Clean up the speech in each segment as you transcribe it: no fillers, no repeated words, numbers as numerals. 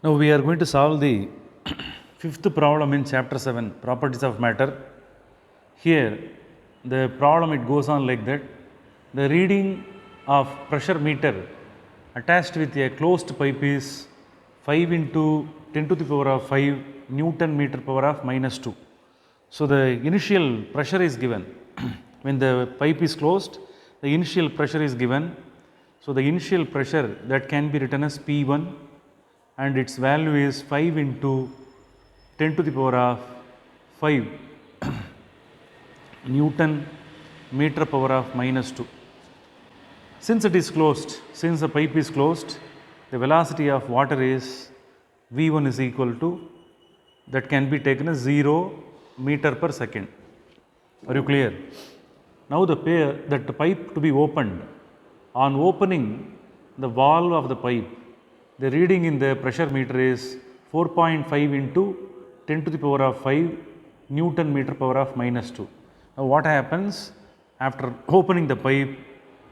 Now we are going to solve the fifth problem in chapter 7, properties of matter. Here the problem it goes on like that. The reading of pressure meter attached with a closed pipe is 5 into 10 to the power of 5 Newton meter power of minus 2. So the initial pressure is given. When the pipe is closed, the initial pressure is given. So the initial pressure that can be written as P1 and its value is 5 into 10 to the power of 5 Newton meter power of minus 2. Since it is closed, since the pipe is closed, the velocity of water is V1 is equal to, that can be taken as 0 meter per second. Are you clear? Now the pipe to be opened, on opening the valve of the pipe, the reading in the pressure meter is 4.5 into 10 to the power of 5 Newton meter power of minus 2. Now what happens after opening the pipe?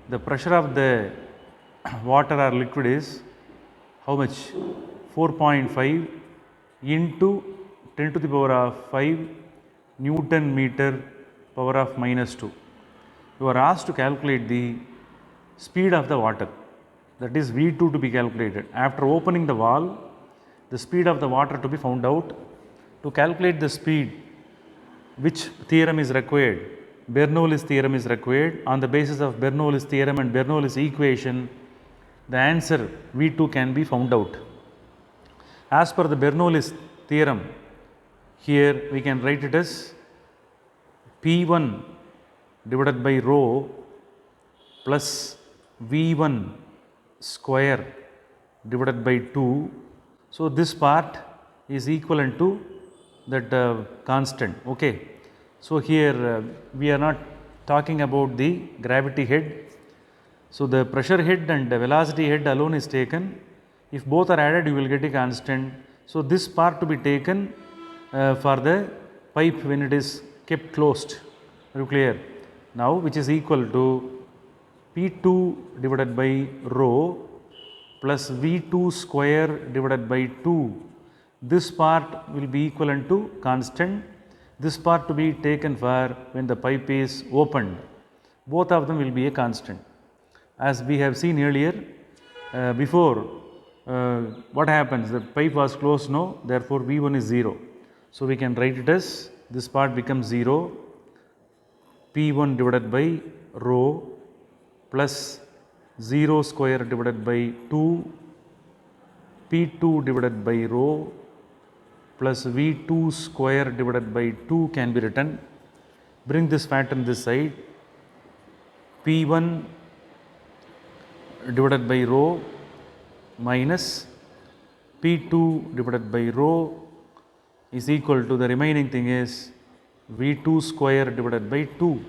The pressure of the water or liquid is how much? 4.5 into 10 to the power of 5 Newton meter power of minus 2. You are asked to calculate the speed of the water, that is V2 to be calculated. After opening the valve, the speed of the water to be found out. To calculate the speed, which theorem is required? Bernoulli's theorem is required. On the basis of Bernoulli's theorem and Bernoulli's equation, the answer V2 can be found out. As per the Bernoulli's theorem, here we can write it as P1 divided by rho plus V1 square divided by 2. So this part is equivalent to that constant. Okay. So here we are not talking about the gravity head. So the pressure head and the velocity head alone is taken. If both are added, you will get a constant. So this part to be taken for the pipe when it is kept closed. Are you clear? Now which is equal to P2 divided by rho plus V2 square divided by 2. This part will be equivalent to constant. This part to be taken for when the pipe is opened. Both of them will be a constant. As we have seen earlier, before what happens? The pipe was closed, no, therefore V1 is 0. So we can write it as this part becomes 0, P1 divided by rho plus 0 square divided by 2, P2 divided by rho plus V2 square divided by 2 can be written. Bring this factor on this side. P1 divided by rho minus P2 divided by rho is equal to, the remaining thing is V2 square divided by 2.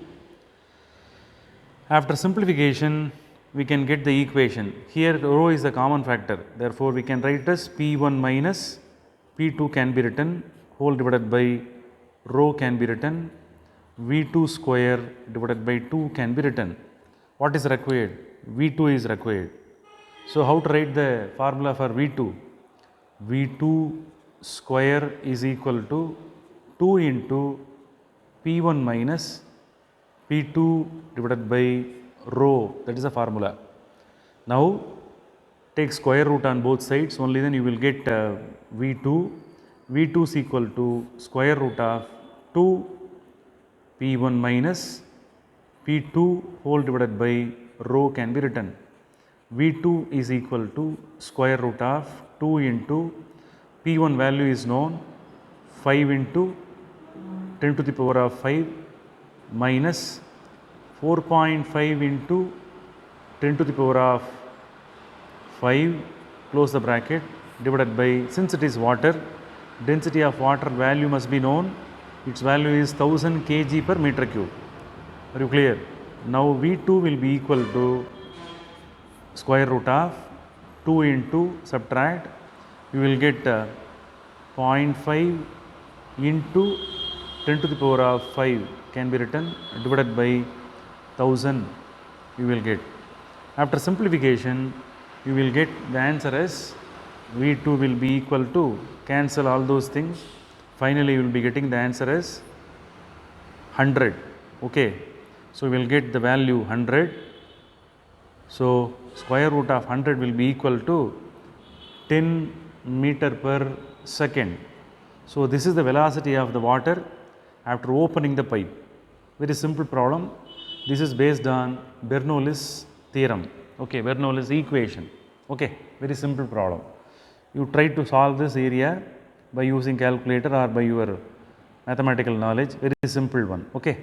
After simplification, we can get the equation. Here rho is the common factor. Therefore, we can write as P1 minus P2 can be written, whole divided by rho can be written, V2 square divided by 2 can be written. What is required? V2 is required. So how to write the formula for V2? V2 square is equal to 2 into P1 minus P2 divided by rho, that is the formula. Now take square root on both sides, only then you will get V2. V2 is equal to square root of 2 P1 minus P2 whole divided by rho can be written. V2 is equal to square root of 2 into P1 value is known, 5 into 10 to the power of 5 minus 4.5 into 10 to the power of 5, close the bracket, divided by, since it is water, density of water value must be known, its value is 1000 kg per meter cube. Are you clear? Now V2 will be equal to square root of 2 into subtract, you will get 0.5 into 10 to the power of 5 can be written, divided by 1000 you will get. After simplification, you will get the answer as V2 will be equal to, cancel all those things, finally you will be getting the answer as 100. Okay, so we will get the value 100. So square root of 100 will be equal to 10 meter per second. So this is the velocity of the water after opening the pipe. Very simple problem. This is based on Bernoulli's theorem. Okay, Bernoulli's equation. Okay, very simple problem. You try to solve this area by using calculator or by your mathematical knowledge. Very simple one. Okay.